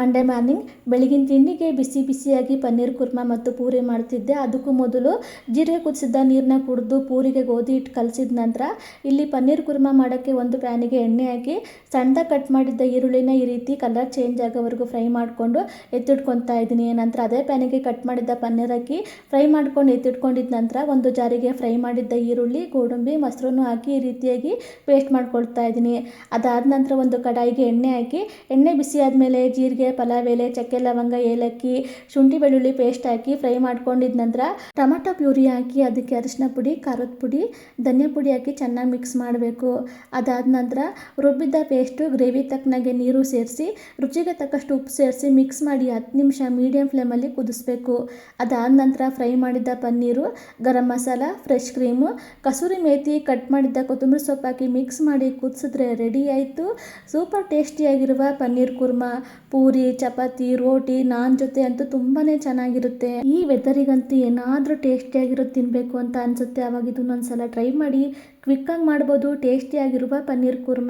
Monday morning ಬೆಳಗಿನ ತಿಂಡಿಗೆ ಬಿಸಿ ಬಿಸಿಯಾಗಿ ಪನ್ನೀರ್ ಕುರ್ಮಾ ಮತ್ತು ಪೂರಿ ಮಾಡ್ತಿದ್ದೆ. ಅದಕ್ಕೂ ಮೊದಲು ಜೀರಿಗೆ ಕುದಿಸಿದ್ದ ನೀರನ್ನ ಕುಡಿದು ಪೂರಿಗೆ ಗೋಧಿ ಹಿಟ್ಟು ಕಲಸಿದ ನಂತರ ಇಲ್ಲಿ ಪನ್ನೀರ್ ಕುರ್ಮಾ ಮಾಡೋಕ್ಕೆ ಒಂದು ಪ್ಯಾನಿಗೆ ಎಣ್ಣೆ ಹಾಕಿ ಸಣ್ಣದಾಗಿ ಕಟ್ ಮಾಡಿದ್ದ ಈರುಳ್ಳಿನ ಈ ರೀತಿ ಕಲರ್ ಚೇಂಜ್ ಆಗೋವರೆಗೂ ಫ್ರೈ ಮಾಡಿಕೊಂಡು ಎತ್ತಿಟ್ಕೊತಾ ಇದ್ದೀನಿ. ನಂತರ ಅದೇ ಪ್ಯಾನಿಗೆ ಕಟ್ ಮಾಡಿದ್ದ ಪನ್ನೀರ್ ಹಾಕಿ ಫ್ರೈ ಮಾಡ್ಕೊಂಡು ಎತ್ತಿಟ್ಕೊಂಡಿದ್ದ ನಂತರ ಒಂದು ಜಾರಿಗೆ ಫ್ರೈ ಮಾಡಿದ್ದ ಈರುಳ್ಳಿ, ಗೋಡಂಬಿ, ಮೊಸರನ್ನು ಹಾಕಿ ಈ ರೀತಿಯಾಗಿ ಪೇಸ್ಟ್ ಮಾಡ್ಕೊಳ್ತಾ ಇದ್ದೀನಿ. ಅದಾದ ನಂತರ ಒಂದು ಕಡಾಯಿಗೆ ಎಣ್ಣೆ ಹಾಕಿ ಎಣ್ಣೆ ಬಿಸಿ ಆದಮೇಲೆ ಜೀರಿಗೆ, ಪಲಾವ್ ಎಲೆ, ಚಕ್ಕೆ, ಲವಂಗ, ಏಲಕ್ಕಿ, ಶುಂಠಿ ಬೆಳ್ಳುಳ್ಳಿ ಪೇಸ್ಟ್ ಹಾಕಿ ಫ್ರೈ ಮಾಡ್ಕೊಂಡಿದ್ದ ನಂತರ ಟೊಮೆಟೊ ಪ್ಯೂರಿ ಹಾಕಿ ಅದಕ್ಕೆ ಅರಿಶಿನ ಪುಡಿ, ಖಾರದ ಪುಡಿ, ಧನಿಯಾ ಪುಡಿ ಹಾಕಿ ಚೆನ್ನಾಗಿ ಮಿಕ್ಸ್ ಮಾಡಬೇಕು. ಅದಾದ ನಂತರ ರುಬ್ಬಿದ್ದ ಪೇಸ್ಟು, ಗ್ರೇವಿ ತಕ್ಕನಾಗೆ ನೀರು ಸೇರಿಸಿ ರುಚಿಗೆ ತಕ್ಕಷ್ಟು ಉಪ್ಪು ಸೇರಿಸಿ ಮಿಕ್ಸ್ ಮಾಡಿ 10 ನಿಮಿಷ ಮೀಡಿಯಂ ಫ್ಲೇಮಲ್ಲಿ ಕುದಿಸ್ಬೇಕು. ಅದಾದ ನಂತರ ಫ್ರೈ ಮಾಡಿದ್ದ paneer, garam masala, fresh cream, kasuri methi, cut ಮಾಡಿದ್ದ ಕೊತ್ತಂಬರಿ ಸೊಪ್ಪು ಹಾಕಿ ಮಿಕ್ಸ್ ಮಾಡಿ ಕುದಿಸಿದ್ರೆ ರೆಡಿ ಆಯಿತು ಸೂಪರ್ ಟೇಸ್ಟಿಯಾಗಿರುವ ಪನ್ನೀರ್ ಕುರ್ಮಾ. ಪೂರಿ, ಚಪಾತಿ, ರೋಟಿ, ನಾನ್ ಜೊತೆ ಅಂತೂ ತುಂಬಾ ಚೆನ್ನಾಗಿರುತ್ತೆ. ಈ ವೆದರಿಗಂತೂ ಏನಾದರೂ ಟೇಸ್ಟಿಯಾಗಿರೋದು ತಿನ್ನಬೇಕು ಅಂತ ಅನಿಸುತ್ತೆ. ಆವಾಗ ಇದನ್ನೊಂದ್ಸಲ ಟ್ರೈ ಮಾಡಿ. ಕ್ವಿಕ್ಕಾಗಿ ಮಾಡ್ಬೋದು ಟೇಸ್ಟಿಯಾಗಿರುವ ಪನ್ನೀರ್ ಕುರ್ಮಾ.